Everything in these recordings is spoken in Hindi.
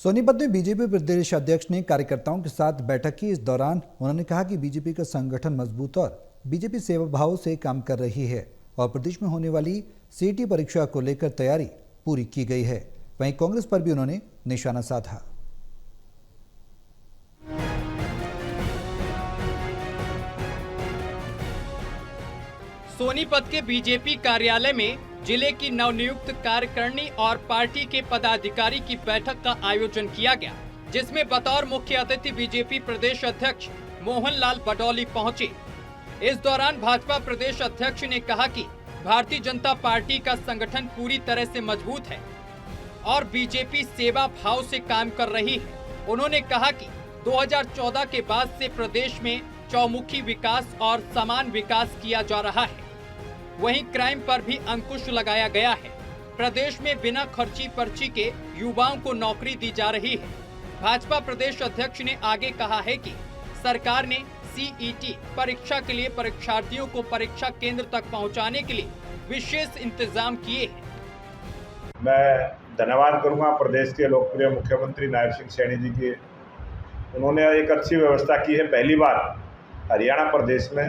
सोनीपत में बीजेपी प्रदेश अध्यक्ष ने कार्यकर्ताओं के साथ बैठक की। इस दौरान उन्होंने कहा कि बीजेपी का संगठन मजबूत और बीजेपी सेवा भाव से काम कर रही है और प्रदेश में होने वाली सीईटी परीक्षा को लेकर तैयारी पूरी की गई है। वहीं कांग्रेस पर भी उन्होंने निशाना साधा। सोनीपत के बीजेपी कार्यालय में जिले की नवनियुक्त कार्यकारिणी और पार्टी के पदाधिकारी की बैठक का आयोजन किया गया, जिसमें बतौर मुख्य अतिथि बीजेपी प्रदेश अध्यक्ष मोहन लाल बडौली पहुंचे। इस दौरान भाजपा प्रदेश अध्यक्ष ने कहा कि भारतीय जनता पार्टी का संगठन पूरी तरह से मजबूत है और बीजेपी सेवा भाव से काम कर रही है। उन्होंने कहा कि 2014 के बाद से प्रदेश में चौमुखी विकास और समान विकास किया जा रहा है। वहीं क्राइम पर भी अंकुश लगाया गया है। प्रदेश में बिना खर्ची पर्ची के युवाओं को नौकरी दी जा रही है। भाजपा प्रदेश अध्यक्ष ने आगे कहा है कि सरकार ने सीईटी परीक्षा के लिए परीक्षार्थियों को परीक्षा केंद्र तक पहुंचाने के लिए विशेष इंतजाम किए हैं। मैं धन्यवाद करूंगा प्रदेश के लोकप्रिय मुख्यमंत्री नायब सिंह सैनी जी की। उन्होंने एक अच्छी व्यवस्था की है। पहली बार हरियाणा प्रदेश में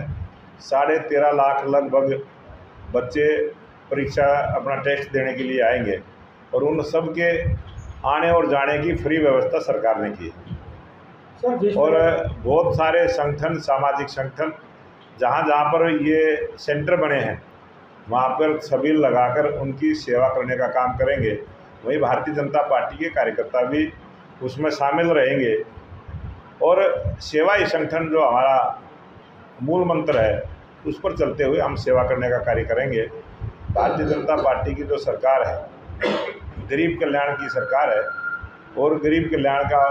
13.5 लाख लगभग बच्चे परीक्षा अपना टेस्ट देने के लिए आएंगे और उन सब के आने और जाने की फ्री व्यवस्था सरकार ने की है। और बहुत सारे संगठन, सामाजिक संगठन जहाँ पर ये सेंटर बने हैं वहाँ पर छबील लगाकर उनकी सेवा करने का काम करेंगे। वहीं भारतीय जनता पार्टी के कार्यकर्ता भी उसमें शामिल रहेंगे और सेवा ही संगठन जो हमारा मूल मंत्र है उस पर चलते हुए हम सेवा करने का कार्य करेंगे। भारतीय जनता पार्टी की जो सरकार है गरीब कल्याण की सरकार है और गरीब कल्याण का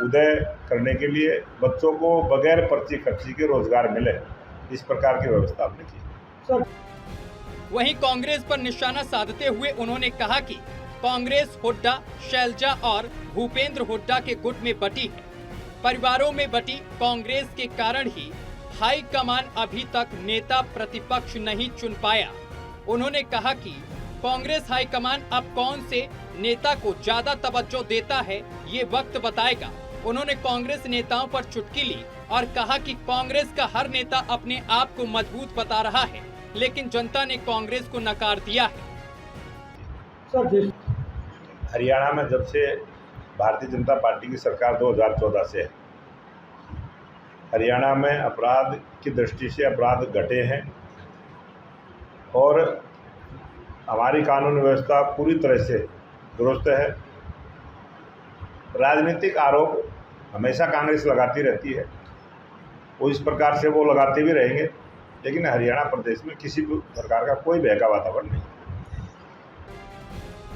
उदय करने के लिए बच्चों को बगैर पर्ची खर्ची के रोजगार मिले, इस प्रकार की व्यवस्था हमने की। वहीं कांग्रेस पर निशाना साधते हुए उन्होंने कहा कि कांग्रेस हुड्डा, शैलजा और भूपेंद्र हुड्डा के गुट में बटी है। परिवारों में बटी कांग्रेस के कारण ही हाई कमान अभी तक नेता प्रतिपक्ष नहीं चुन पाया। उन्होंने कहा कि कांग्रेस हाई कमान अब कौन से नेता को ज्यादा तवज्जो देता है ये वक्त बताएगा। उन्होंने कांग्रेस नेताओं पर चुटकी ली और कहा कि कांग्रेस का हर नेता अपने आप को मजबूत बता रहा है, लेकिन जनता ने कांग्रेस को नकार दिया है। हरियाणा में जब से भारतीय जनता पार्टी की सरकार 2014 से है, हरियाणा में अपराध की दृष्टि से अपराध घटे हैं और हमारी कानून व्यवस्था पूरी तरह से दुरुस्त है। राजनीतिक आरोप हमेशा कांग्रेस लगाती रहती है, वो इस प्रकार से वो लगाते भी रहेंगे, लेकिन हरियाणा प्रदेश में किसी भी प्रकार का कोई भय का वातावरण नहीं।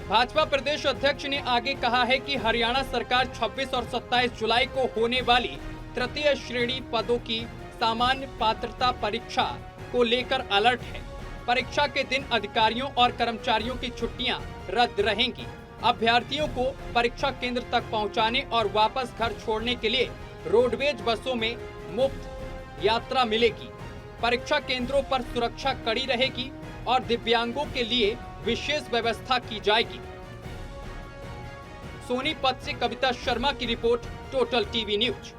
भाजपा प्रदेश अध्यक्ष ने आगे कहा है कि हरियाणा सरकार 26 और 27 जुलाई को होने वाली तृतीय श्रेणी पदों की सामान्य पात्रता परीक्षा को लेकर अलर्ट है। परीक्षा के दिन अधिकारियों और कर्मचारियों की छुट्टियां रद्द रहेंगी। अभ्यर्थियों को परीक्षा केंद्र तक पहुंचाने और वापस घर छोड़ने के लिए रोडवेज बसों में मुफ्त यात्रा मिलेगी। परीक्षा केंद्रों पर सुरक्षा कड़ी रहेगी और दिव्यांगों के लिए विशेष व्यवस्था की जाएगी। सोनीपत से कविता शर्मा की रिपोर्ट, टोटल टीवी न्यूज।